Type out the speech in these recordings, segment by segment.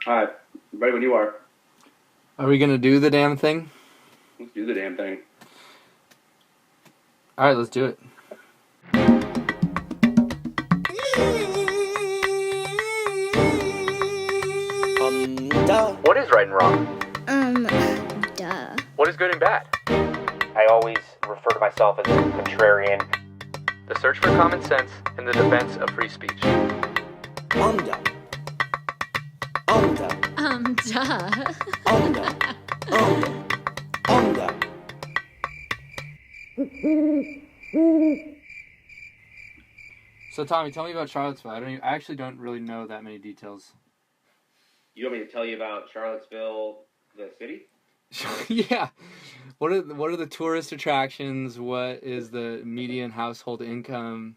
All right, ready when you are. Are we gonna do the damn thing? Let's do the damn thing. All right, let's do it. What is right and wrong? Duh. What is good and bad? I always refer to myself as a contrarian. The search for common sense and the defense of free speech. Duh. So, Tommy, tell me about Charlottesville. I actually don't really know that many details. You want me to tell you about Charlottesville, the city? Yeah. What are the tourist attractions? What is the median household income?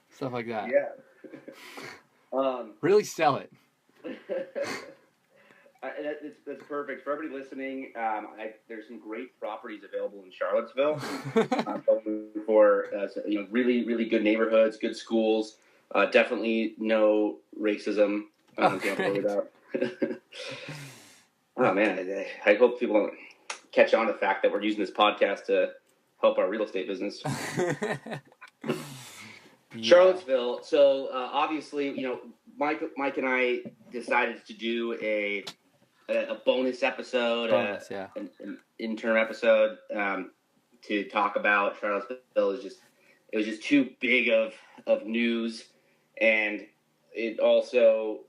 Stuff like that. Yeah. Really sell it. That's perfect for everybody listening. There's some great properties available in Charlottesville for really, really good neighborhoods, good schools. Definitely no racism. Oh man, I hope people don't catch on to the fact that we're using this podcast to help our real estate business. Yeah. Charlottesville. So obviously, Mike and I decided to do a bonus episode, an interim episode to talk about Charlottesville. It was just too big of news, and it also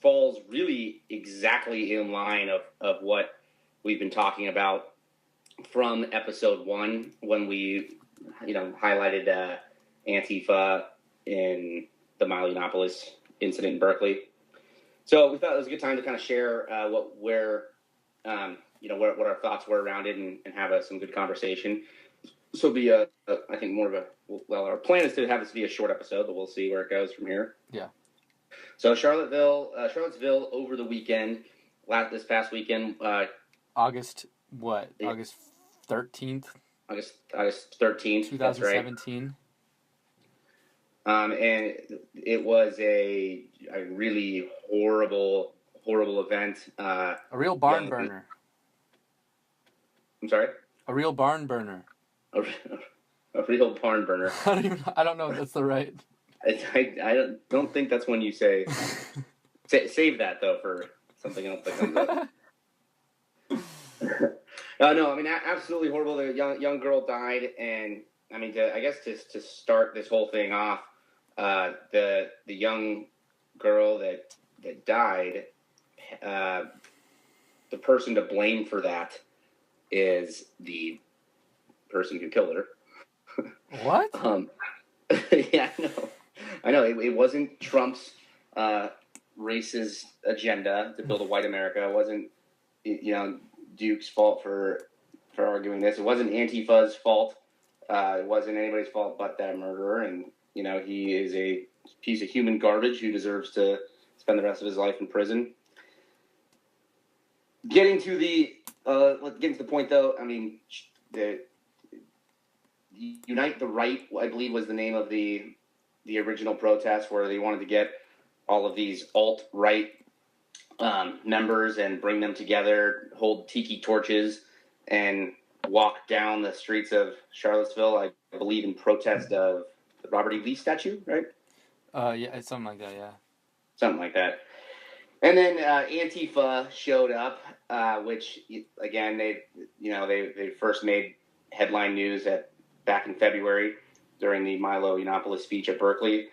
falls really exactly in line of what we've been talking about from episode 1 when we highlighted Antifa in the Milo Yiannopoulos incident in Berkeley. So we thought it was a good time to kind of share what our thoughts were around it and have some good conversation. So it'll be I think more of our plan is to have this be a short episode, but we'll see where it goes from here. Yeah. So Charlottesville over the weekend, this past weekend. August what? Yeah. August 13th? August 13th. 2017. And it was a really horrible event. A real barn burner. I'm sorry? A real barn burner. A real barn burner. I don't know if that's the right. I don't think that's when you say. Save that though for something else that comes up. No, I mean absolutely horrible. The young girl died, and I mean to start this whole thing off, the young girl that died, the person to blame for that is the person who killed her. What? Yeah, I know. It wasn't Trump's racist agenda to build a white America. It wasn't, Duke's fault for arguing this. It wasn't Antifa's fault. It wasn't anybody's fault but that murderer. And, he is a piece of human garbage who deserves to spend the rest of his life in prison. Getting to the point, though, I mean, the Unite the Right, I believe, was the name of the original protest, where they wanted to get all of these alt-right members and bring them together, hold tiki torches, and walk down the streets of Charlottesville, I believe, in protest of the Robert E. Lee statue, right? Yeah, it's something like that, yeah. Something like that. And then Antifa showed up, which, again, they first made headline news back in February during the Milo Yiannopoulos speech at Berkeley.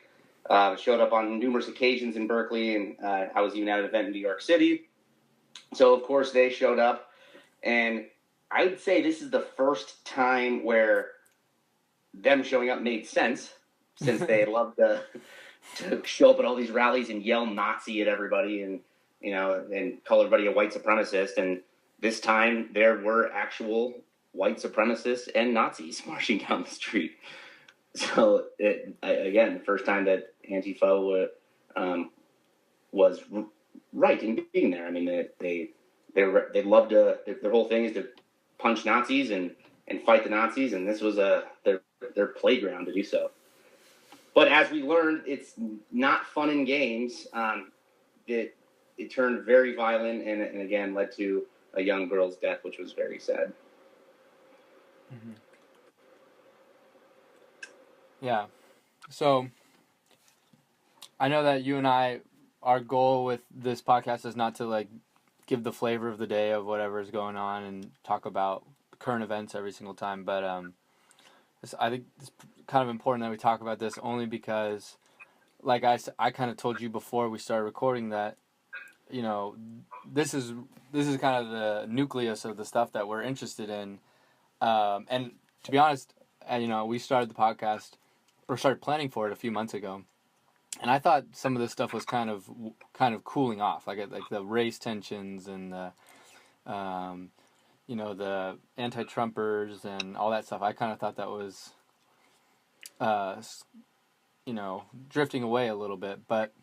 Showed up on numerous occasions in Berkeley, and I was even at an event in New York City. So, of course, they showed up, and I would say this is the first time where them showing up made sense, since they love to show up at all these rallies and yell Nazi at everybody and call everybody a white supremacist. And this time there were actual white supremacists and Nazis marching down the street. So again, the first time that Antifa was right in being there. I mean, they love to. Their whole thing is to punch Nazis and fight the Nazis, and this was their playground to do so. But as we learned, it's not fun and games. it turned very violent and again led to a young girl's death, which was very sad. Mm-hmm. Yeah. So I know that you and I, our goal with this podcast is not to like give the flavor of the day of whatever is going on and talk about current events every single time. But I think it's kind of important that we talk about this only because, like I kind of told you before we started recording that, you know, this is kind of the nucleus of the stuff that we're interested in. And to be honest, you know, we started the podcast or started planning for it a few months ago. And I thought some of this stuff was kind of cooling off, like the race tensions and the, you know, the anti-Trumpers and all that stuff. I kind of thought that was, you know, drifting away a little bit. But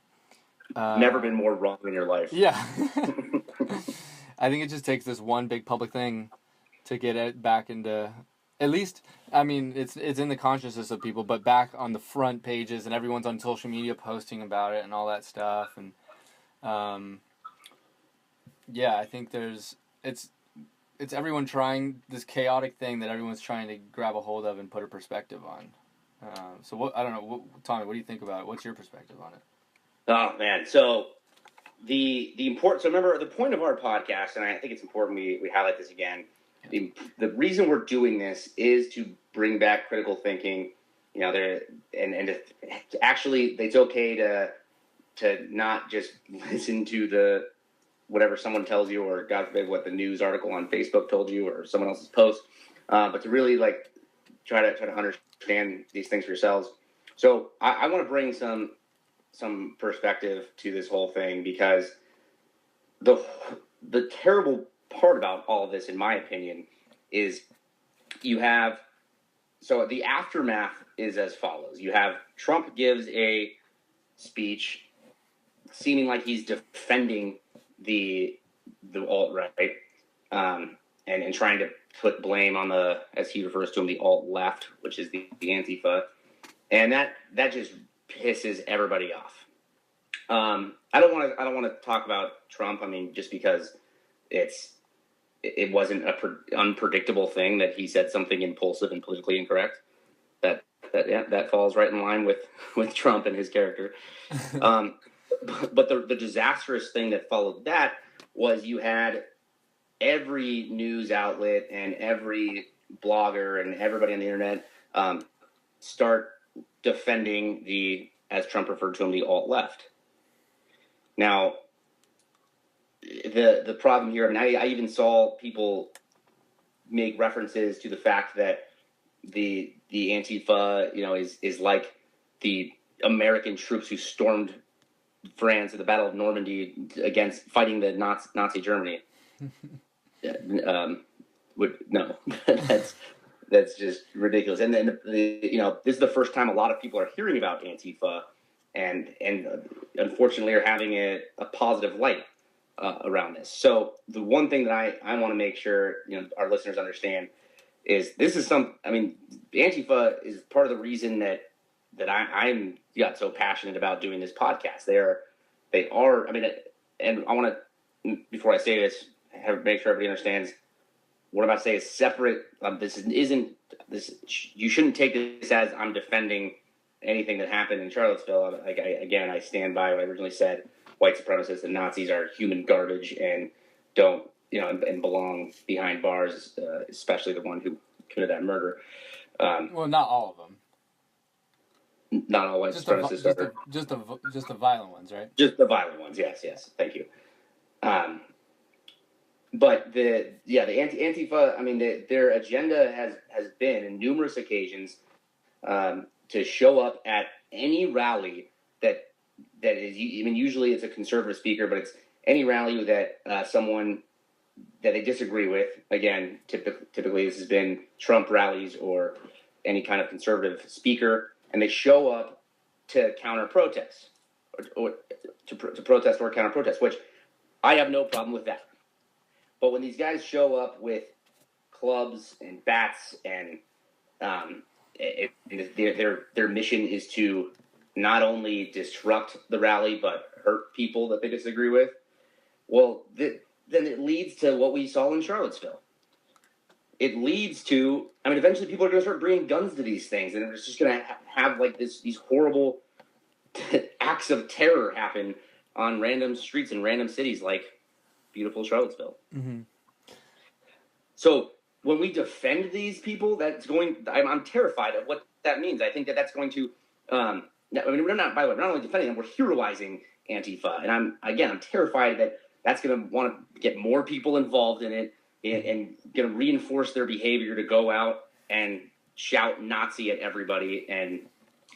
never been more wrong in your life. Yeah, I think it just takes this one big public thing to get it back into. At least, I mean, it's in the consciousness of people, but back on the front pages and everyone's on social media posting about it and all that stuff. And, yeah, I think it's everyone trying this chaotic thing that everyone's trying to grab a hold of and put a perspective on. So I don't know, Tommy, what do you think about it? What's your perspective on it? Oh man. So the remember the point of our podcast, and I think it's important we highlight this again. The reason we're doing this is to bring back critical thinking, you know, and to actually, it's okay to not just listen to the whatever someone tells you, or God forbid what the news article on Facebook told you, or someone else's post, but to really like try to understand these things for yourselves. So I want to bring some perspective to this whole thing, because the terrible part about all of this, in my opinion, is you have, so the aftermath is as follows. You have Trump gives a speech seeming like he's defending the alt-right, and trying to put blame on the, as he refers to them, the alt-left, which is the Antifa, and that just pisses everybody off. I don't want to talk about Trump. I mean, just because it wasn't a unpredictable thing that he said something impulsive and politically incorrect. That falls right in line with Trump and his character. But the disastrous thing that followed that was you had every news outlet and every blogger and everybody on the internet start defending the, as Trump referred to him, the alt-left. Now, the problem here, I mean, I even saw people make references to the fact that the Antifa, you know, is like the American troops who stormed France at the Battle of Normandy against fighting the Nazi Germany. No, that's just ridiculous. And then you know, this is the first time a lot of people are hearing about Antifa, and unfortunately are having a positive light around this. So the one thing that I want to make sure, you know, our listeners understand is this is I mean, Antifa is part of the reason that I'm got so passionate about doing this podcast. They are, I mean, and I want to, before I say this, make sure everybody understands what I'm about to say is separate. You shouldn't take this as I'm defending anything that happened in Charlottesville. I stand by what I originally said. White supremacists and Nazis are human garbage and don't, you know, and belong behind bars, especially the one who committed that murder. Well, not all of them. Not all white supremacists are. Just the violent ones, right? Just the violent ones, yes. Thank you. But the Antifa, I mean, their agenda has been, in numerous occasions, to show up at any rally that is, I mean, usually it's a conservative speaker, but it's any rally that someone that they disagree with. Again, typically this has been Trump rallies or any kind of conservative speaker, and they show up to counter protest, or to protest or counter protest, which I have no problem with that. But when these guys show up with clubs and bats and their mission is to not only disrupt the rally but hurt people that they disagree with, well, then it leads to what we saw in Charlottesville. It leads to, I mean, eventually people are going to start bringing guns to these things, and it's just going to have like these horrible acts of terror happen on random streets in random cities like beautiful Charlottesville. Mm-hmm. So when we defend these people, I'm terrified of what that means. I think that's going to, I mean, we're not only defending them, we're heroizing Antifa. And I'm terrified that that's going to want to get more people involved in it and going to reinforce their behavior to go out and shout Nazi at everybody and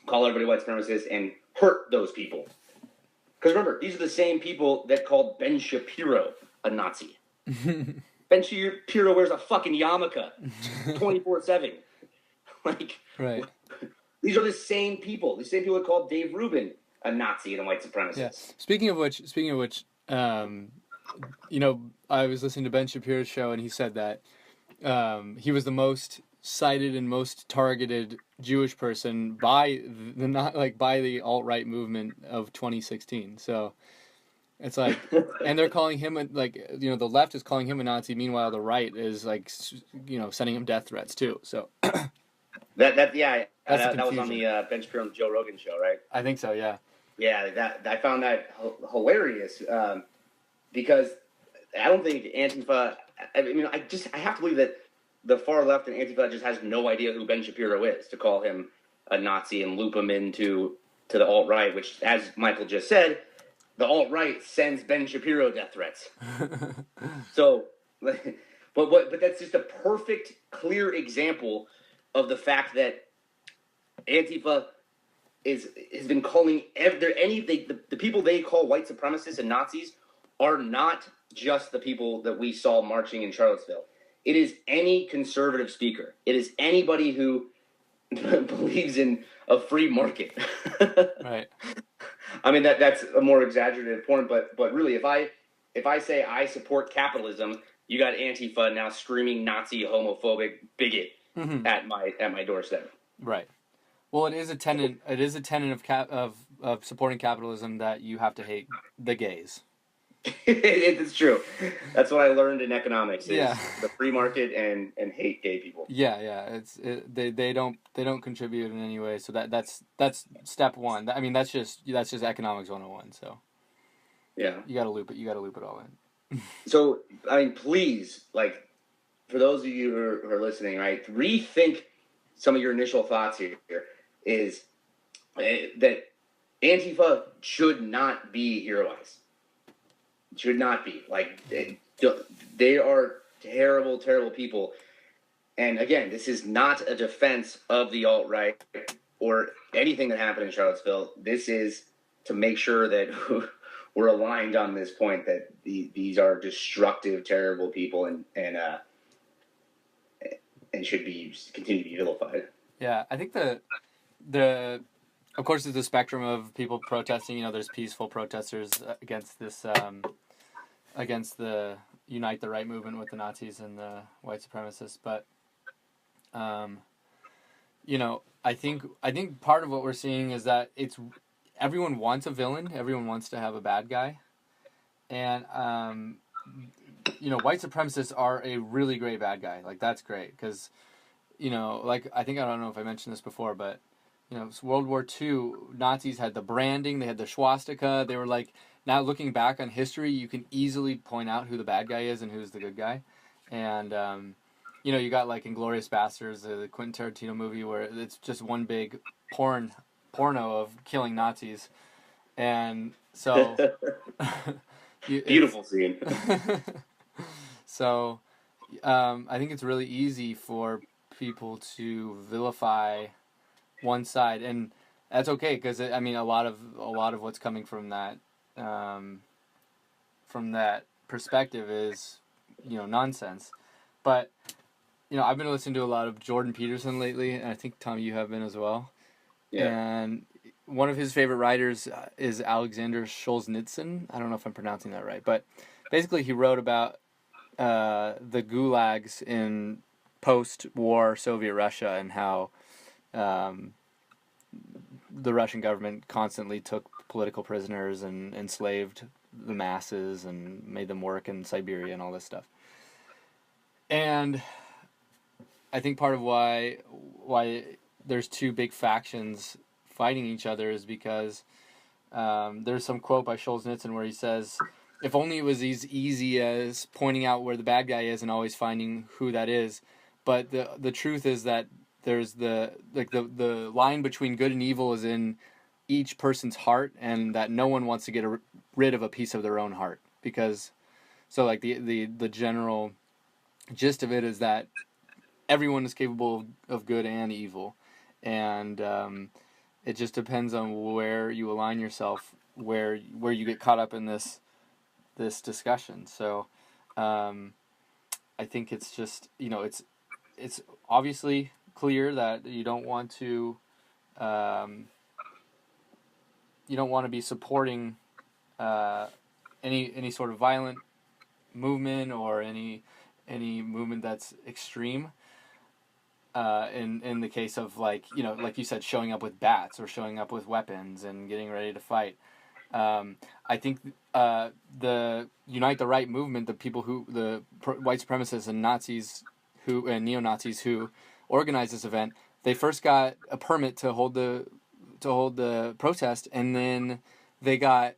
call everybody white supremacists and hurt those people. Because remember, these are the same people that called Ben Shapiro a Nazi. Ben Shapiro wears a fucking yarmulke 24/7. Like, right. These are the same people. The same people that called Dave Rubin a Nazi and a white supremacist. Yeah. Speaking of which, you know, I was listening to Ben Shapiro's show, and he said that he was the most cited and most targeted Jewish person by the alt-right movement of 2016. So it's like, and they're calling him the left is calling him a Nazi. Meanwhile, the right is sending him death threats too. So that was on the Ben Shapiro and Joe Rogan show, right? I think so. Yeah. Yeah, that I found that hilarious because I don't think Antifa. I mean, I have to believe that the far left and Antifa just has no idea who Ben Shapiro is to call him a Nazi and loop him into the alt-right, which, as Michael just said, the alt-right sends Ben Shapiro death threats. So, but that's just a perfect, clear example of the fact that Antifa has been calling the people they call white supremacists and Nazis are not just the people that we saw marching in Charlottesville. It is any conservative speaker. It is anybody who believes in a free market. Right. I mean, that's a more exaggerated point, but really, if I say I support capitalism, you got Antifa now screaming Nazi, homophobic, bigot at my doorstep. Right. Well, it is a tenet. It is a tenet of supporting capitalism that you have to hate the gays. It's true. That's what I learned in economics. Is Yeah. the free market and hate gay people. Yeah. They don't contribute in any way. So that's step one. I mean, that's just economics 101. So yeah, you got to loop it all in. So I mean, please, like, for those of you who are listening, right, rethink some of your initial thoughts here. Is that Antifa should not be heroized. Should not be. Like, they are terrible, terrible people. And again, this is not a defense of the alt-right or anything that happened in Charlottesville. This is to make sure that we're aligned on this point that these are destructive, terrible people and should continue to be vilified. Yeah, I think of course, there's a spectrum of people protesting. You know, there's peaceful protesters against this, against the Unite the Right movement with the Nazis and the white supremacists. But, you know, I think part of what we're seeing is that everyone wants a villain. Everyone wants to have a bad guy. And, you know, white supremacists are a really great bad guy. Like, that's great because, you know, like, I don't know if I mentioned this before, but, you know, World War II, Nazis had the branding, they had the swastika. They were like, now looking back on history, you can easily point out who the bad guy is and who's the good guy. And, you know, you got like Inglourious Basterds, the Quentin Tarantino movie, where it's just one big porno of killing Nazis. And so... Beautiful scene. So, I think it's really easy for people to vilify one side, and that's okay because I mean a lot of what's coming from that perspective is, you know, nonsense. But, you know, I've been listening to a lot of Jordan Peterson lately, and I think Tom, you have been as well. Yeah. And one of his favorite writers is Alexander Solzhenitsyn. I don't know if I'm pronouncing that right, but basically he wrote about the gulags in post-war Soviet Russia and how the Russian government constantly took political prisoners and enslaved the masses and made them work in Siberia and all this stuff. And I think part of why there's two big factions fighting each other is because there's some quote by Solzhenitsyn where he says, if only it was as easy as pointing out where the bad guy is and always finding who that is. But the truth is that there's the line between good and evil is in each person's heart, and that no one wants to get rid of a piece of their own heart. Because, so like the general gist of it is that everyone is capable of good and evil. And it just depends on where you align yourself, where you get caught up in this discussion. So I think it's just, it's obviously clear that you don't want to be supporting any sort of violent movement or any movement that's extreme. In the case of like you said, showing up with bats or showing up with weapons and getting ready to fight. I think the Unite the Right movement, the people the white supremacists and Nazis and neo-Nazis who organized this event, they first got a permit to hold the protest, and then they got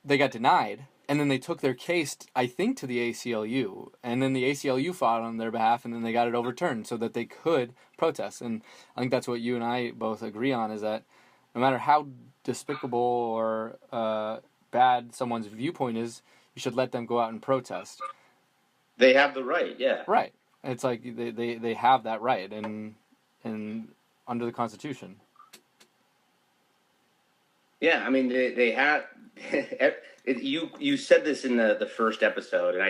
denied, and then they took their case, I think, to the ACLU, and then the ACLU fought on their behalf, and then they got it overturned so that they could protest. And I think that's what you and I both agree on, is that no matter how despicable or bad someone's viewpoint is, you should let them go out and protest. They have the right, yeah. Right. It's like they have that right, and under the Constitution. Yeah, I mean they have. You said this in the first episode, and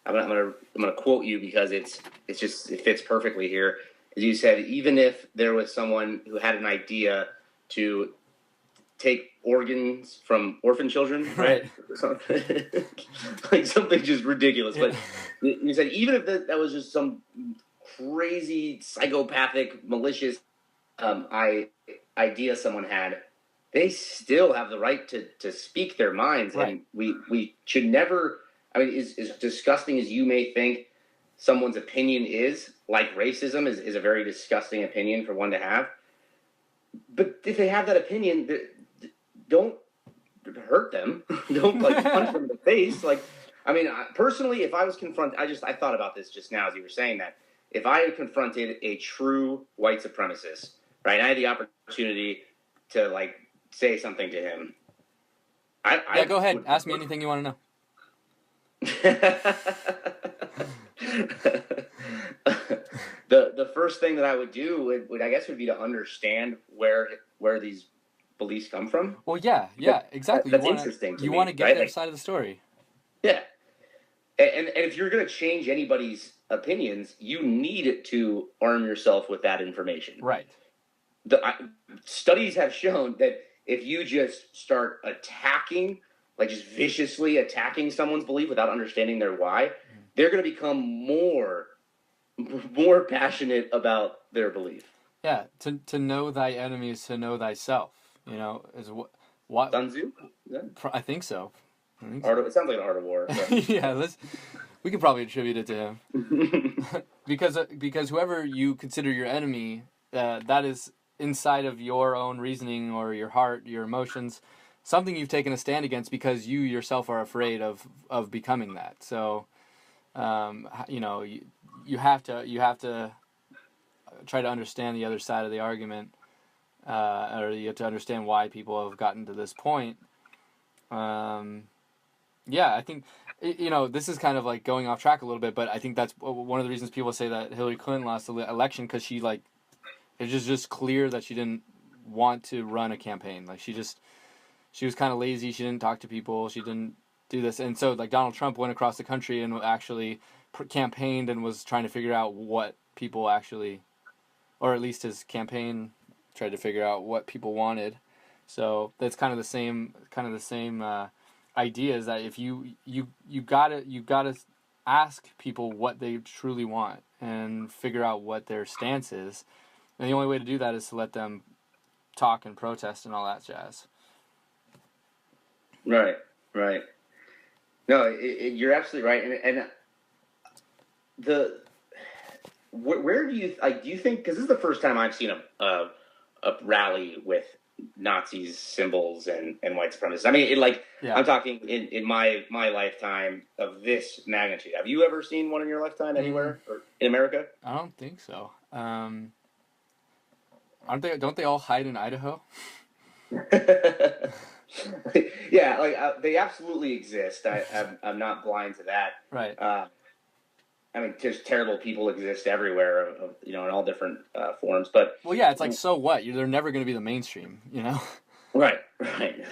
I'm gonna quote you because it fits perfectly here. As you said, even if there was someone who had an idea to take organs from orphan children, right? Like something just ridiculous. But you said even if that was just some crazy, psychopathic, malicious idea someone had, they still have the right to speak their minds. Right. And we should never, I mean, as disgusting as you may think someone's opinion is, like racism is a very disgusting opinion for one to have. But if they have that opinion, don't hurt them. Don't punch them in the face. I mean, personally, if I was confronted, I thought about this just now as you were saying that. If I had confronted a true white supremacist, right, and I had the opportunity to say something to him, go ahead. Ask me anything you want to know. The first thing that I would do would be to understand where these beliefs come from. Well, yeah, exactly. That's interesting. You want to get their side of the story. Yeah, and if you're going to change anybody's opinions, you need to arm yourself with that information. Right. Studies have shown that if you just start attacking, just viciously attacking someone's belief without understanding their why, they're going to become more passionate about their belief. Yeah, to know thy enemy is to know thyself. Is what Sun Tzu? Yeah. I think so. It sounds like an Art of War. Yeah, we could probably attribute it to him. because whoever you consider your enemy, that is inside of your own reasoning or your heart, your emotions, something you've taken a stand against because you yourself are afraid of becoming that. So, you have to try to understand the other side of the argument, or you have to understand why people have gotten to this point. I think, this is kind of going off track a little bit, but I think that's one of the reasons people say that Hillary Clinton lost the election, because she it's just clear that she didn't want to run a campaign. She was kind of lazy. She didn't talk to people. She didn't do this. And so Donald Trump went across the country and actually campaigned and was trying to figure out what people actually, or at least his campaign tried to figure out what people wanted. So that's kind of the same idea, is that if you gotta ask people what they truly want and figure out what their stance is. And the only way to do that is to let them talk and protest and all that jazz. Right. No, you're absolutely right, and where do you think, because this is the first time I've seen a rally with Nazis symbols and white supremacists. I mean, I'm talking in my lifetime of this magnitude. Have you ever seen one in your lifetime anywhere or in America? I don't think so. Don't they all hide in Idaho? Yeah, they absolutely exist. I'm not blind to that. Right. I mean, just terrible people exist everywhere, in all different forms. But well, yeah, it's like, so what? They're never going to be the mainstream, Right.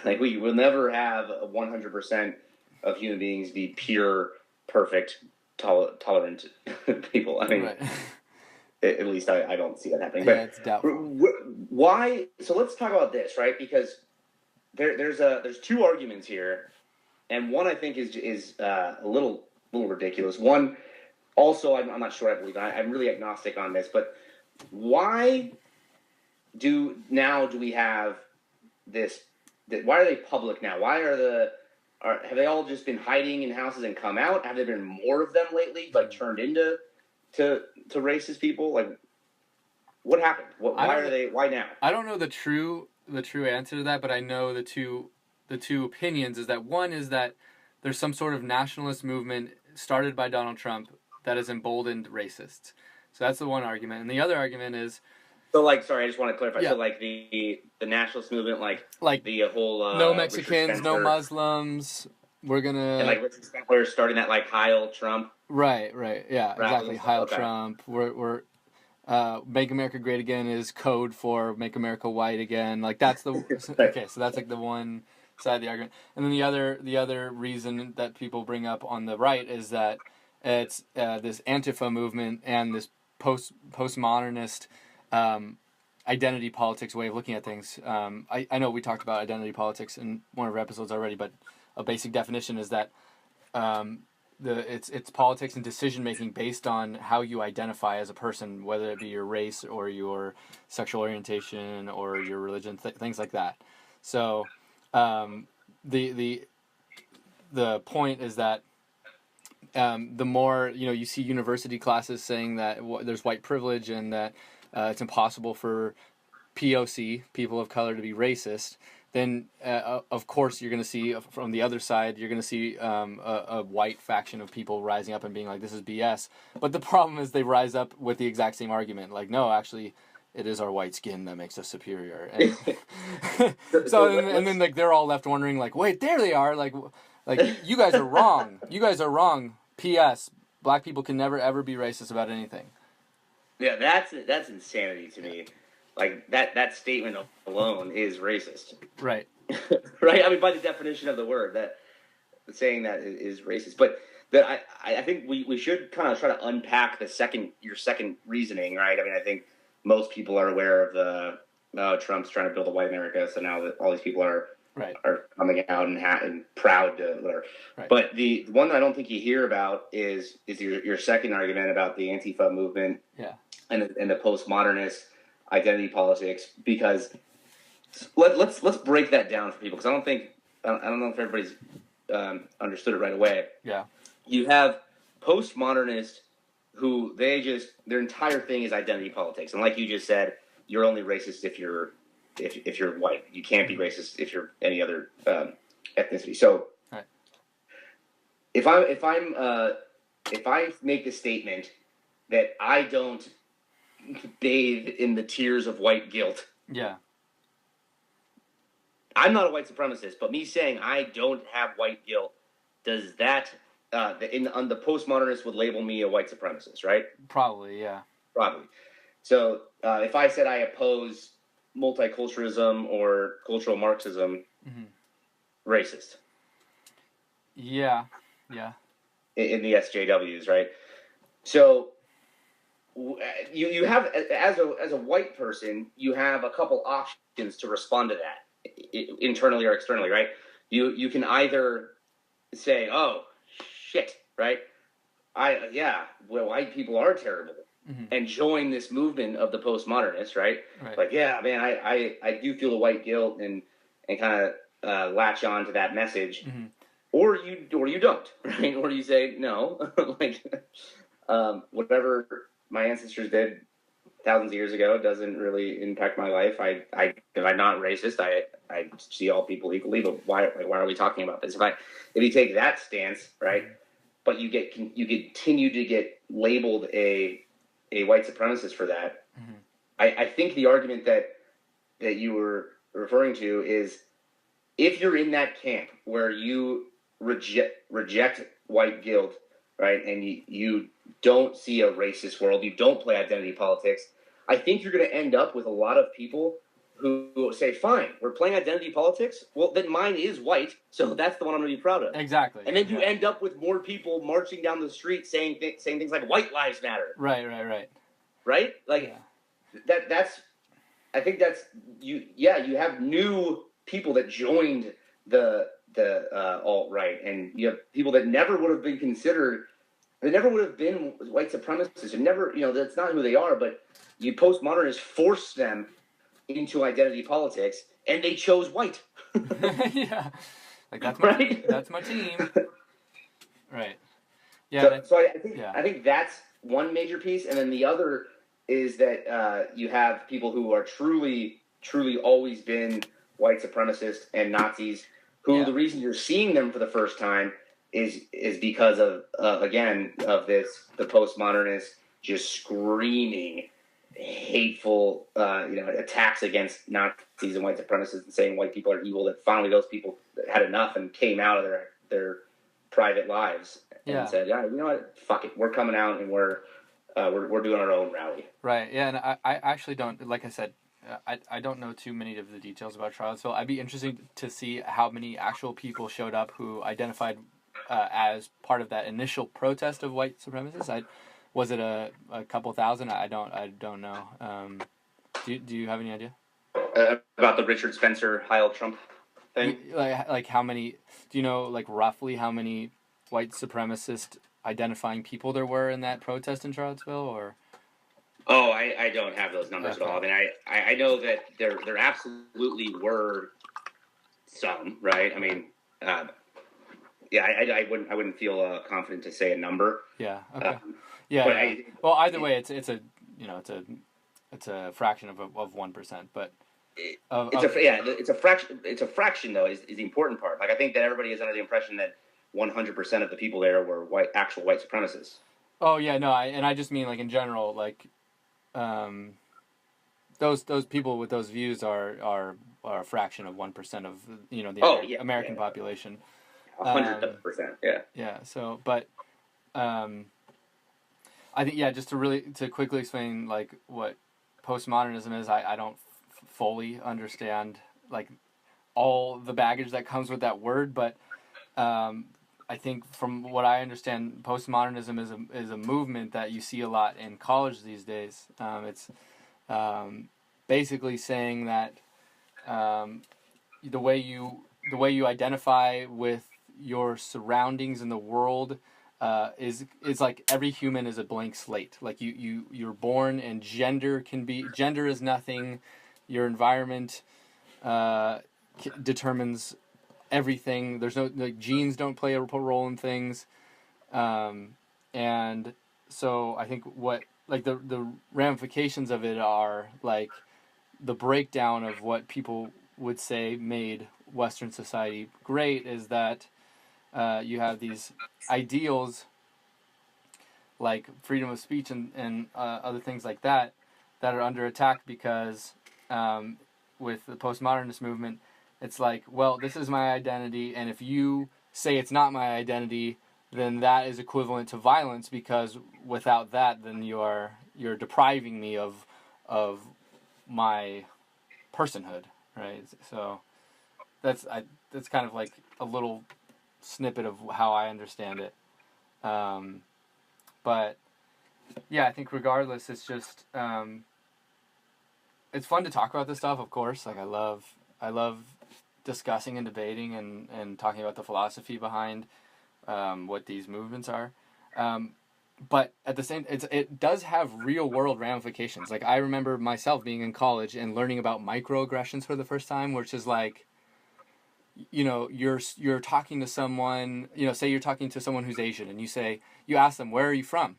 Like we will never have 100% of human beings be pure, perfect, tolerant people. I mean, right. At least I don't see that happening. Yeah, but it's doubtful. Why? So let's talk about this, right? Because there's two arguments here, and one I think is a little ridiculous. One, also, I'm not sure I believe. I'm really agnostic on this, but why do we have this? Why are they public now? Why have they all just been hiding in houses and come out? Have there been more of them lately, like turned into to racist people? Like, what happened? Why now? I don't know the true answer to that, but I know the two opinions is that one is that there's some sort of nationalist movement started by Donald Trump that has emboldened racists. So that's the one argument. And the other argument is... So, sorry, I just want to clarify. Yeah. So, the nationalist movement, like the whole... no Mexicans, no Muslims, we're going to... And, Richard Spencer starting that, Heil Trump. Right, yeah, exactly. Heil Trump. We're Make America Great Again is code for Make America White Again. That's the... Okay, so that's, the one side of the argument. And then the other reason that people bring up on the right is that it's this Antifa movement and this postmodernist identity politics way of looking at things. I know we talked about identity politics in one of our episodes already, but a basic definition is that it's politics and decision making based on how you identify as a person, whether it be your race or your sexual orientation or your religion, things like that. So the point is that the more you see university classes saying that there's white privilege and that it's impossible for POC, people of color, to be racist, then of course you're going to see from the other side, you're going to see a white faction of people rising up and being like, this is BS. But the problem is they rise up with the exact same argument, no, actually it is our white skin that makes us superior. And and then they're all left wondering, wait, there they are, you guys are wrong. You guys are wrong. P.S. Black people can never ever be racist about anything. Yeah, that's insanity to me. That statement alone is racist. Right. Right. I mean, by the definition of the word, that saying that is racist. But I think we should kind of try to unpack your second reasoning, right? I mean, I think most people are aware of Trump's trying to build a white America, so now that all these people are coming out and proud to whatever. Right. But the one that I don't think you hear about is your second argument about the Antifa movement, and the postmodernist identity politics. Because let's break that down for people, because I don't know if everybody's understood it right away. Yeah, you have postmodernists who their entire thing is identity politics, and like you just said, you're only racist if you're white. You can't be racist if you're any other ethnicity. So, right. if I make the statement that I don't bathe in the tears of white guilt, I'm not a white supremacist. But me saying I don't have white guilt, does that on the postmodernists would label me a white supremacist, right? Probably, yeah. Probably. So if I said I oppose multiculturalism or cultural Marxism, racist. Yeah. In the SJWs, right? So you have, as a white person, you have a couple options to respond to that, internally or externally, right? You can either say, "Oh shit," right? White people are terrible. and join this movement of the postmodernists, right? Right. Like, yeah, man, I do feel the white guilt and kind of latch on to that message, or you don't, right? Or you say no, like whatever my ancestors did thousands of years ago doesn't really impact my life. I'm not racist. I see all people equally, but why are we talking about this? If you take that stance, right, but you continue to get labeled a white supremacist for that, I think the argument that you were referring to is if you're in that camp where you reject white guilt, right, and you don't see a racist world, you don't play identity politics, I think you're going to end up with a lot of people who say, fine, we're playing identity politics, well, then mine is white, so that's the one I'm going to be proud of. Exactly. And then you end up with more people marching down the street saying things like white lives matter. Right. Right? Like, that's, I think that's, you have new people that joined the alt-right, and you have people that never would have been considered, they never would have been white supremacists, and never, that's not who they are, but you postmodernists forced them into identity politics, and they chose white. Yeah. Like, that's my team. Right. Yeah. So I think that's one major piece, and then the other is that you have people who are truly always been white supremacists and Nazis, who the reason you're seeing them for the first time is because of the postmodernists just screaming hateful attacks against Nazis and white supremacists and saying white people are evil. That finally those people had enough and came out of their private lives and said, yeah, you know what, fuck it, we're coming out and we're doing our own rally. Right. Yeah, and I actually don't, like I said, I don't know too many of the details about Charlottesville. I'd be interested to see how many actual people showed up who identified as part of that initial protest of white supremacists. Was it a couple thousand? I don't know. Do you have any idea about the Richard Spencer Heil Trump thing? Like how many? Do you know like roughly how many white supremacist identifying people there were in that protest in Charlottesville? Or oh, I don't have those numbers at all. I mean, I know that there absolutely were some, right? I mean, I wouldn't feel confident to say a number. Yeah. Okay. Yeah. Well, either way, it's a fraction of 1%, but it's a fraction. It's a fraction though is the important part. Like I think that everybody is under the impression that 100% of the people there were actual white supremacists. Oh yeah, no, I just mean like in general, like those people with those views are a fraction of 1% of the American population. 100%, yeah. Yeah. So, but I think just to quickly explain like what postmodernism is. I don't fully understand like all the baggage that comes with that word, but I think from what I understand, postmodernism is a movement that you see a lot in college these days. It's basically saying that the way you identify with your surroundings in the world is like every human is a blank slate. Like you're born and gender is nothing. Your environment determines everything. There's no like genes don't play a role in things, and so I think what like the ramifications of it are like the breakdown of what people would say made Western society great is that you have these ideals like freedom of speech and other things like that are under attack because with the postmodernist movement, it's like, well, this is my identity, and if you say it's not my identity, then that is equivalent to violence because without that, then you're depriving me of my personhood, right? So that's kind of like a little snippet of how I understand it. But yeah, I think regardless, it's just it's fun to talk about this stuff. Of course, like I love discussing and debating and talking about the philosophy behind what these movements are. but at the same, it does have real world ramifications. Like I remember myself being in college and learning about microaggressions for the first time, which is like, you know, you're talking to someone, you know, say you're talking to someone who's Asian, and you ask them, where are you from?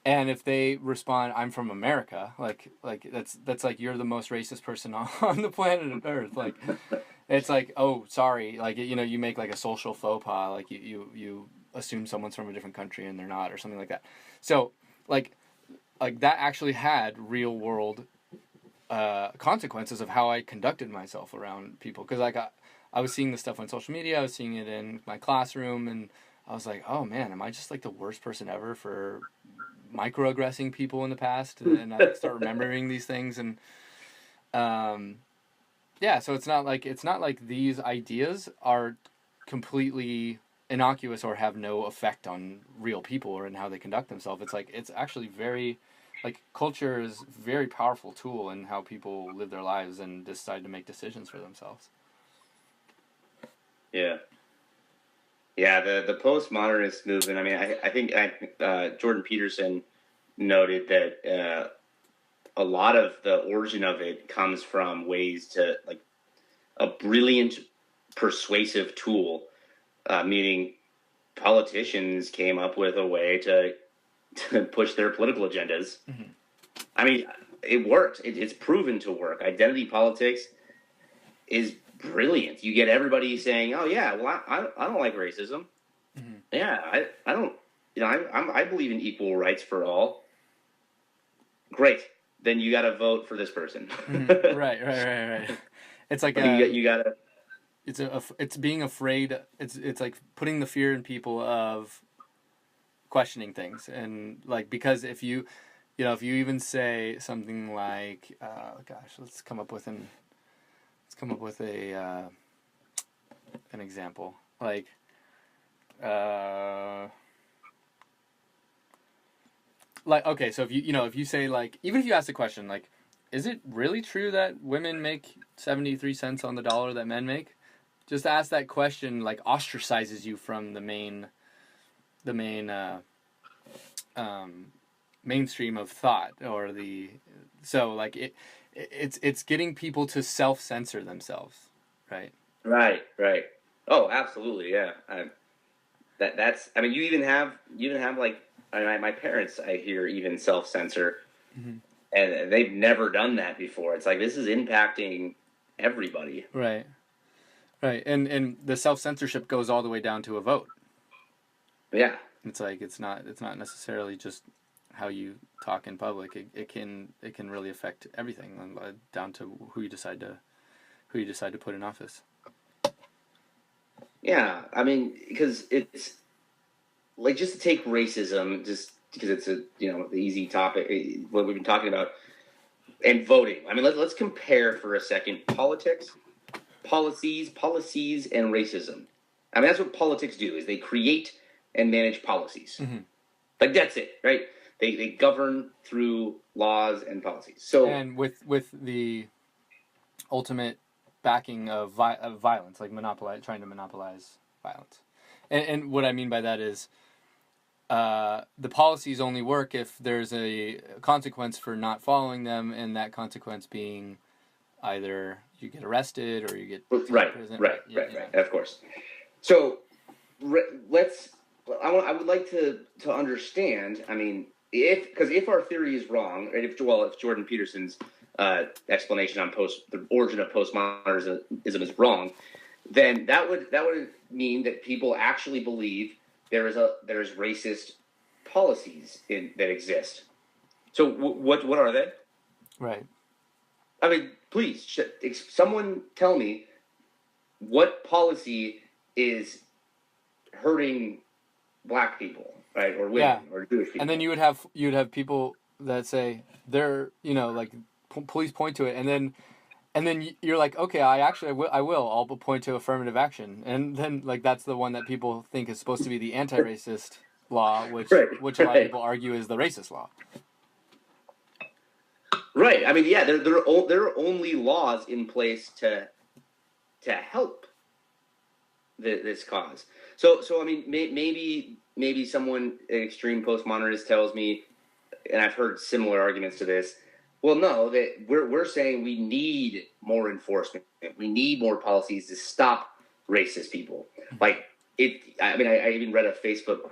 And if they respond, I'm from America, like that's like, you're the most racist person on the planet Earth. Like, it's like, oh, sorry, like, you know, you make like a social faux pas, like you assume someone's from a different country and they're not, or something like that. So like that actually had real world consequences of how I conducted myself around people, because like I was seeing this stuff on social media, I was seeing it in my classroom, and I was like, oh man, am I just like the worst person ever for microaggressing people in the past? And I start remembering these things, and yeah, so it's not like these ideas are completely innocuous or have no effect on real people or in how they conduct themselves. It's like, it's actually very, like, culture is a very powerful tool in how people live their lives and decide to make decisions for themselves. Yeah. Yeah, the postmodernist movement, I mean, I think Jordan Peterson noted that a lot of the origin of it comes from ways to, like, a brilliant persuasive tool, meaning politicians came up with a way to push their political agendas. Mm-hmm. I mean, it works. It's proven to work. Identity politics is brilliant. You get everybody saying, "Oh yeah, well I don't like racism. Mm-hmm. Yeah, I don't. You know, I believe in equal rights for all." Great. Then you got to vote for this person. Mm-hmm. Right. It's like you got to. It's being afraid. It's like putting the fear in people of questioning things, and like, because if you even say something like, let's come up with an example, like okay, so if you say, like, even if you ask the question, like, is it really true that women make 73 cents on the dollar that men make? Just ask that question, like, ostracizes you from the main mainstream of thought, or like it's getting people to self-censor themselves, right? Right. Oh, absolutely, yeah. That's. I mean, you even have like, my parents, I hear, even self-censor, mm-hmm. and they've never done that before. It's like, this is impacting everybody. Right. And the self-censorship goes all the way down to a vote. Yeah. It's like, it's not necessarily just how you talk in public. It can really affect everything, down to who you decide to put in office. Yeah, I mean, because it's like, just to take racism, just because it's the easy topic, what we've been talking about, and voting. I mean, let's compare for a second politics, policies, and racism. I mean, that's what politics do, is they create and manage policies. Mm-hmm. Like, that's it, right? They govern through laws and policies. So, and with the ultimate backing of violence, like trying to monopolize violence. And what I mean by that is, the policies only work if there's a consequence for not following them, and that consequence being either you get arrested or you get right. Of course. So I would like to understand. I mean, if our theory is wrong, and if Jordan Peterson's explanation on the origin of postmodernism is wrong, then that would mean that people actually believe there's racist policies that exist. So what are they? Right. I mean, please, someone tell me what policy is hurting black people, right, or women, or Jewish people. And then you'd have people that say they're, like, police point to it, and then you're like, okay, I will. I'll point to affirmative action, and then, like, that's the one that people think is supposed to be the anti-racist law, which a lot of people argue is the racist law. Right. I mean, yeah, there are only laws in place to help this cause. So I mean, maybe someone, an extreme postmodernist, tells me, and I've heard similar arguments to this. Well, no, that we're saying we need more enforcement. We need more policies to stop racist people. Like it. I mean, I even read a Facebook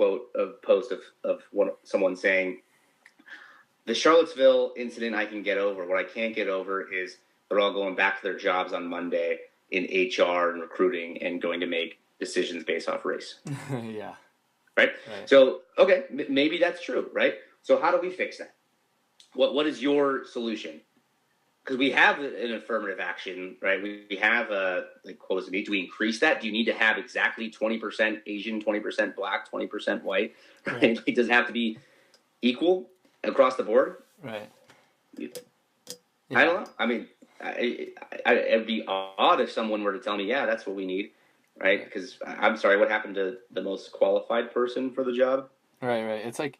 post of someone saying, the Charlottesville incident I can get over. What I can't get over is they're all going back to their jobs on Monday in HR and recruiting and going to make decisions based off race. Yeah. Right? So, okay, maybe that's true, right? So how do we fix that? What is your solution? Because we have an affirmative action, right? We have like, what does it mean? Do we increase that? Do you need to have exactly 20% Asian, 20% Black, 20% white? Right? It doesn't have to be equal across the board. Right. Yeah. I don't know. I mean, it'd be odd if someone were to tell me, yeah, that's what we need, right? Because I'm sorry, what happened to the most qualified person for the job? Right. It's like,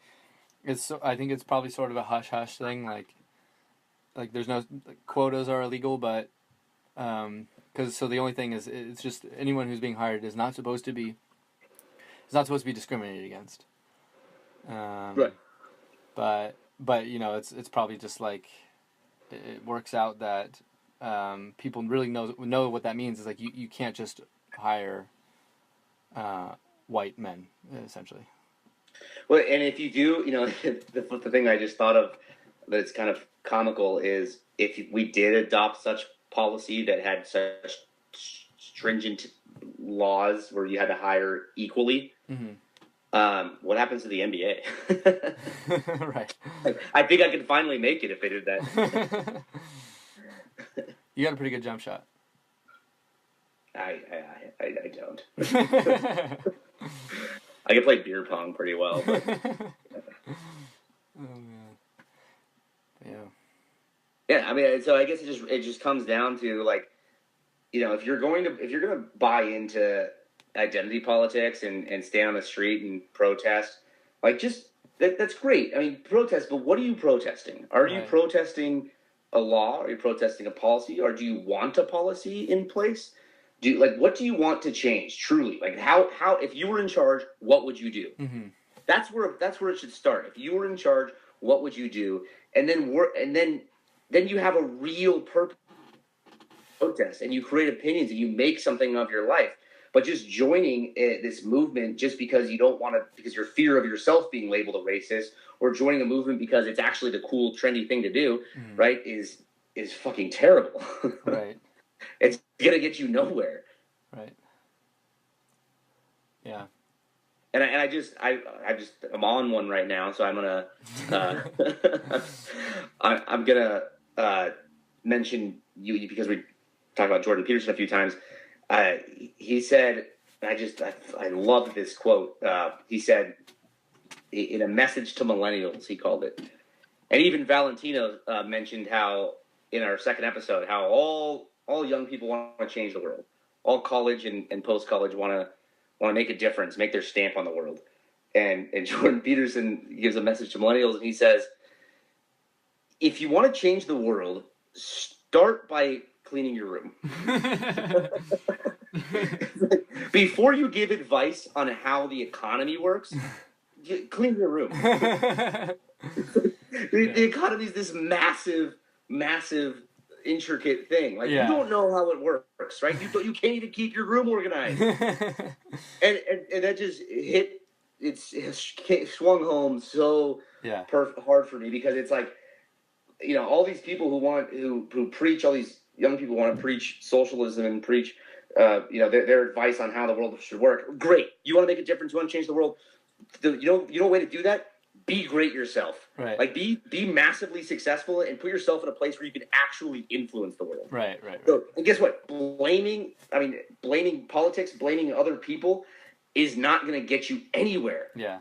I think it's probably sort of a hush-hush thing, like there's no, quotas are illegal, but, so the only thing is, it's just anyone who's being hired is not supposed to be discriminated against. Right. But you know, it's probably just like, it works out that, people really know what that means. Is like, you can't just hire, white men, essentially. Well, and if you do, you know, the thing I just thought of that's kind of comical is if we did adopt such policy that had such stringent laws where you had to hire equally, what happens to the NBA? Right. I think I could finally make it if they did that. You got a pretty good jump shot. I don't. I can play beer pong pretty well. But... Oh man. Yeah. Yeah, I mean, so I guess it just comes down to, like, you know, if you're gonna buy into identity politics and stand on the street and protest, like, just that's great. I mean, protest, but what are you protesting? Are you protesting a law? Are you protesting a policy? Or do you want a policy in place? What do you want to change truly? Like, how if you were in charge, what would you do? Mm-hmm. That's where it should start. If you were in charge, what would you do? And then you have a real purpose protest, and you create opinions, and you make something of your life. But just joining this movement just because you don't want to, because your fear of yourself being labeled a racist, or joining a movement because it's actually the cool, trendy thing to do, right, is fucking terrible. Right. It's gonna get you nowhere. Right. Yeah. And I'm on one right now, so I'm gonna I'm gonna mention you because we talked about Jordan Peterson a few times. He said, I love this quote. He said, in a message to millennials, he called it, and even Valentino mentioned how in our second episode how all young people want to change the world, all college and post college want to make a difference, make their stamp on the world, and Jordan Peterson gives a message to millennials, and he says, if you want to change the world, start by cleaning your room. Before you give advice on how the economy works, clean your room. The economy is this massive, intricate thing. Like, you don't know how it works, right? You can't even keep your room organized. and that just it swung home so hard for me, because it's like, you know, all these people who preach, all these young people want to preach socialism and preach, you know, their advice on how the world should work. Great. You want to make a difference. You want to change the world. You know a way to do that? Be great yourself. Right. Like, be massively successful and put yourself in a place where you can actually influence the world. Right. So, and guess what? Blaming politics, blaming other people is not going to get you anywhere. Yeah.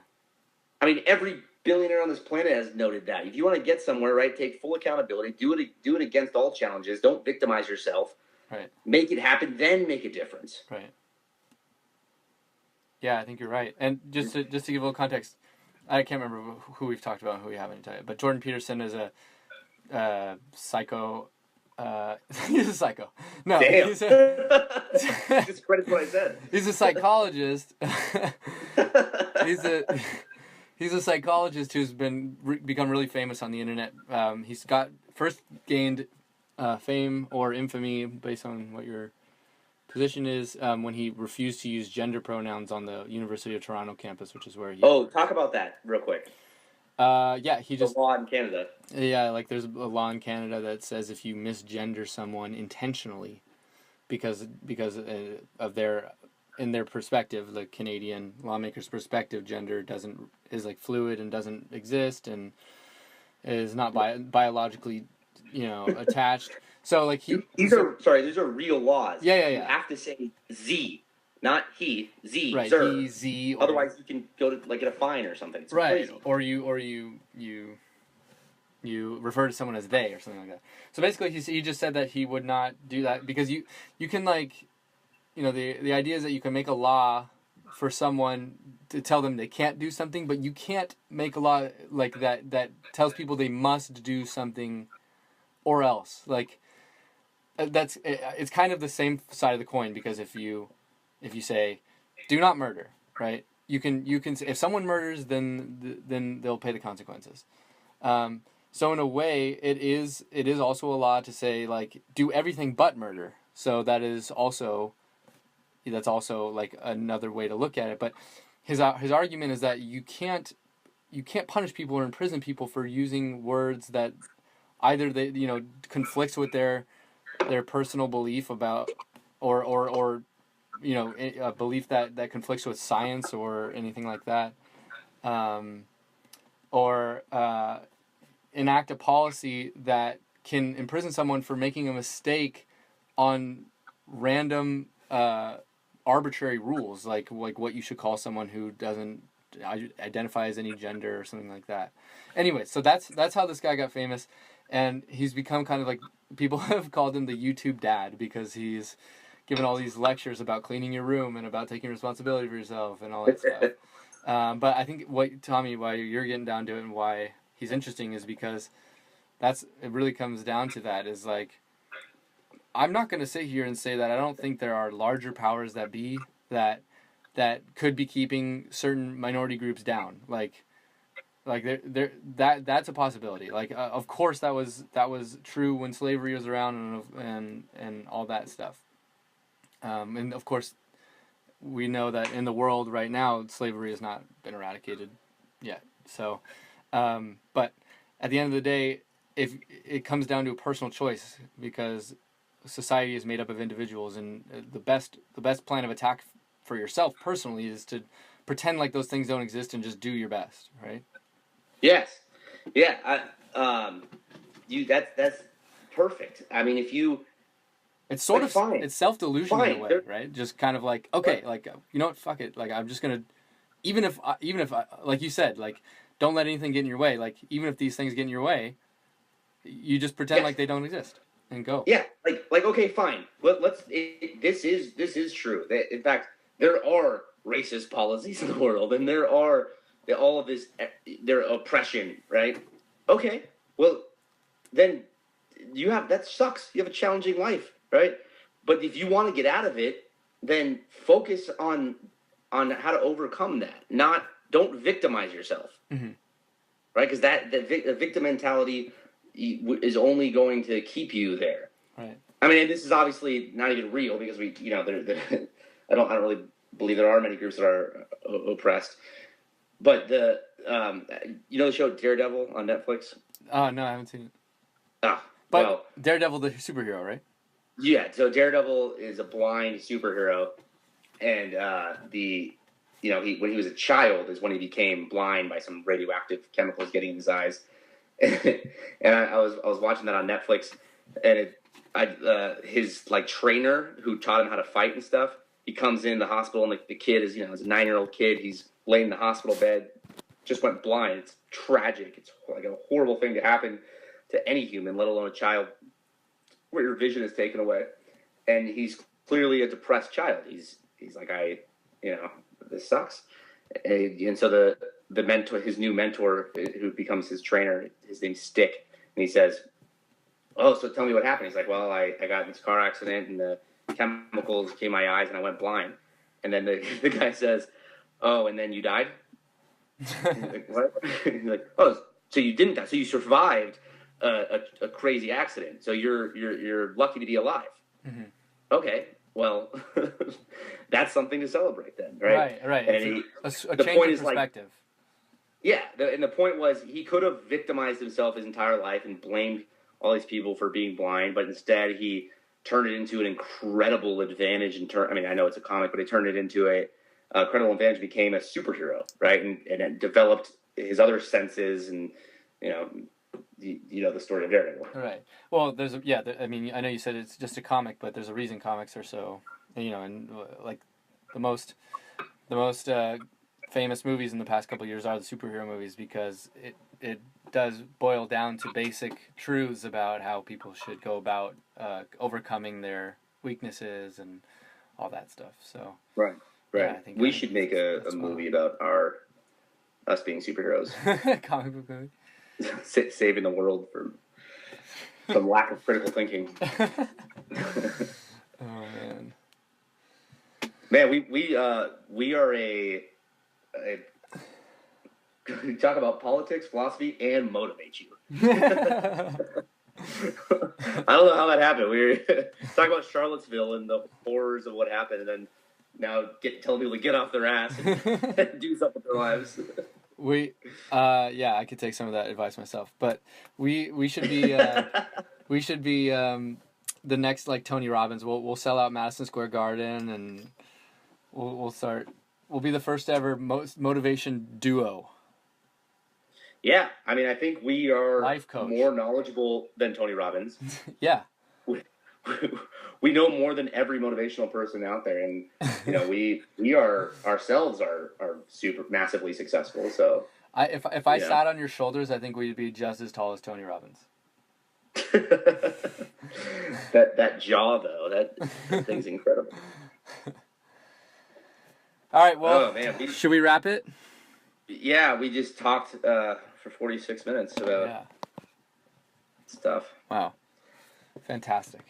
I mean, every billionaire on this planet has noted that. If you want to get somewhere, right, take full accountability, do it against all challenges. Don't victimize yourself. Right. Make it happen, then make a difference. Right. Yeah, I think you're right. And just to give a little context, I can't remember who we've talked about and who we haven't, but Jordan Peterson is a He's a psycho. No, Damn. he's a Discredit what I said. he's a psychologist. He's a psychologist who's become really famous on the internet. He's first gained fame or infamy based on what your position is when he refused to use gender pronouns on the University of Toronto campus, which is where he. Oh, talk about that real quick. Yeah, he just. The law in Canada. Yeah, like there's a law in Canada that says if you misgender someone intentionally, because of in their perspective, the Canadian lawmakers' perspective, gender is like fluid and doesn't exist and is not biologically, attached. So like these are real laws. Yeah. You have to say Z, not he. Z. Right. Zer. He, Z. Otherwise, you can go to get a fine or something. It's right. Crazy. Or you refer to someone as they or something like that. So basically, he just said that he would not do that because you can like, the idea is that you can make a law for someone to tell them they can't do something, but you can't make a law like that tells people they must do something or else. Like it's kind of the same side of the coin, because if you say do not murder, right? You can if someone murders, then they'll pay the consequences. So in a way, it is also a law to say like do everything but murder. So that's also like another way to look at it. But his argument is that you can't punish people or imprison people for using words that either they conflicts with their personal belief about or a belief that conflicts with science or anything like that, or enact a policy that can imprison someone for making a mistake on random arbitrary rules, like what you should call someone who doesn't identify as any gender or something like that. Anyway, so that's how this guy got famous, and he's become kind of like, people have called him the YouTube dad because he's given all these lectures about cleaning your room and about taking responsibility for yourself and all that stuff. But I think why you're getting down to it and why he's interesting is because it really comes down to that, is like, I'm not going to sit here and say that I don't think there are larger powers that be that could be keeping certain minority groups down. Like that's a possibility. Like of course that was true when slavery was around and all that stuff. And of course we know that in the world right now slavery has not been eradicated yet. So but at the end of the day, if it comes down to a personal choice, because society is made up of individuals, and the best plan of attack for yourself personally is to pretend like those things don't exist and just do your best, right? Yes. Yeah. That's perfect. I mean, it's sort of fine. It's self-delusion Fine. in a way, right? Just kind of like, okay, like, you know what, fuck it. Like, I'm just gonna, even if like you said, like, don't let anything get in your way. Like, even if these things get in your way, you just pretend like they don't exist and go. Yeah. Like okay, fine. This is true. In fact, there are racist policies in the world, and there are all of this, their oppression, right? Okay, well, then that sucks. You have a challenging life, right? But if you want to get out of it, then focus on how to overcome that. Don't victimize yourself, mm-hmm. right? Because the victim mentality is only going to keep you there. Right. I mean, and this is obviously not even real, because I don't really believe there are many groups that are oppressed. But the show Daredevil on Netflix? Oh, no, I haven't seen it. But Daredevil, the superhero, right? Yeah, so Daredevil is a blind superhero, and when he was a child is when he became blind by some radioactive chemicals getting in his eyes. And I was watching that on Netflix, and his like trainer who taught him how to fight and stuff, he comes in the hospital, and the kid is, it's a 9-year-old kid. He's laying in the hospital bed, just went blind. It's tragic. It's like a horrible thing to happen to any human, let alone a child, where your vision is taken away. And he's clearly a depressed child. He's like, this sucks. And so the mentor, his new mentor, who becomes his trainer, his name's Stick, and he says, oh, so tell me what happened. He's like, well, I got in this car accident and the chemicals came in my eyes and I went blind. And then the guy says, oh, and then you died? He's like, what? He's like, oh, so you didn't die. So you survived a crazy accident. So you're lucky to be alive. Mm-hmm. Okay, well, that's something to celebrate then, right? Right. And a the change point of is like, perspective. yeah, and the point was he could have victimized himself his entire life and blamed all these people for being blind, but instead he turned it into an incredible advantage. I mean, I know it's a comic, but he turned it into a incredible advantage. Became a superhero, right? And it developed his other senses, and you know the story of Daredevil. Right. Well, I mean, I know you said it's just a comic, but there's a reason comics are so, and like the most famous movies in the past couple of years are the superhero movies, because it does boil down to basic truths about how people should go about overcoming their weaknesses and all that stuff. So right. Yeah, we should make a movie about us being superheroes. Comic book movie. Saving the world from lack of critical thinking. Oh man. Man, we are a talk about politics, philosophy, and motivate you. I don't know how that happened. We were talking about Charlottesville and the horrors of what happened, and then now telling people to get off their ass and do something with their lives. I could take some of that advice myself, but we should be the next like Tony Robbins. We'll sell out Madison Square Garden, and we'll be the first ever motivation duo. Yeah, I mean, I think we are life coach. More knowledgeable than Tony Robbins. Yeah. We know more than every motivational person out there, and we are ourselves are super massively successful. So if I sat on your shoulders, I think we'd be just as tall as Tony Robbins. that jaw though, that thing's incredible. All right, well, should we wrap it? Yeah, we just talked for 46 minutes about stuff. Wow, fantastic.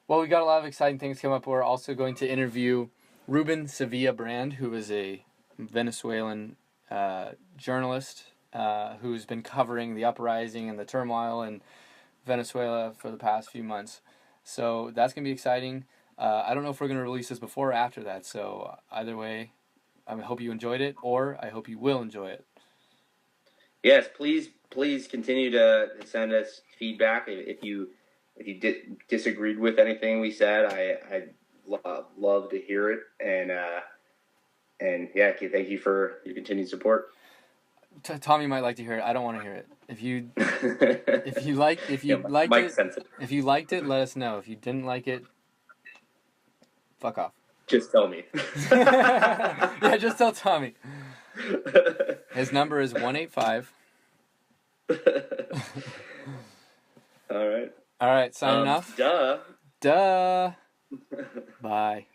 Well, we got a lot of exciting things coming up. We're also going to interview Ruben Sevilla Brand, who is a Venezuelan journalist who's been covering the uprising and the turmoil in Venezuela for the past few months. So that's going to be exciting. I don't know if we're going to release this before or after that. So either way, I hope you enjoyed it, or I hope you will enjoy it. Yes, please continue to send us feedback. If you disagreed with anything we said, I'd love to hear it. And yeah, thank you for your continued support. Tommy might like to hear it. I don't want to hear it. If you liked it, let us know. If you didn't like it, fuck off. Just tell me. Yeah, just tell Tommy. His number is 185. All right. All right, signing off. Duh. Bye.